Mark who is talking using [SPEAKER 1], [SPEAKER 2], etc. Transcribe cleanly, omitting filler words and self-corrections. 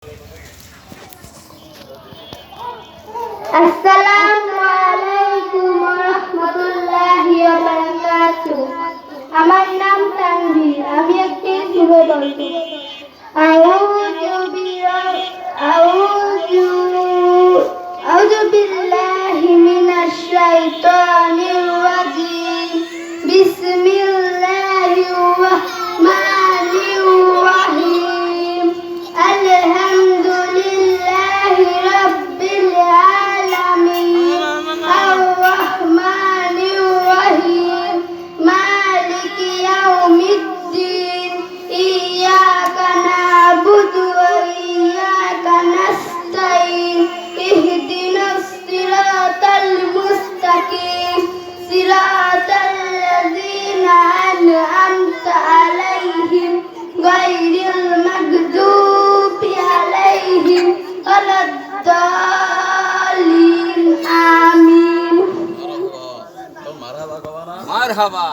[SPEAKER 1] আসসালামুয়ালাইকুম ওয়া রাহমাতুল্লাহি ওয়া বারাকাতুহু। আমার নাম তানভীর, আমি একটি সূরা পড়ব। আউযু বিল্লাহি মিনাশ শাইতানির রাজীম। বিসমিল্লাহির রাহমানির রাহিম। আলহামদুলিল্লাহি রাব্বিল আলামিন। আর-রাহমানির রাহিম। মালিকি ইয়াউমিদ্দিন। ইয়্যাকা না'বুদু ওয়া ইয়্যাকা নাস্তাঈন। ইহদিনাস সিরাতাল মুস্তাকিম। সিরাতাল লাযীনা আন'আমতা আলাইহিম গায়রিল মাগদুবি আলাইহিম ওয়ালাদ-দাল্লিন। আমিন।
[SPEAKER 2] মারহাবা।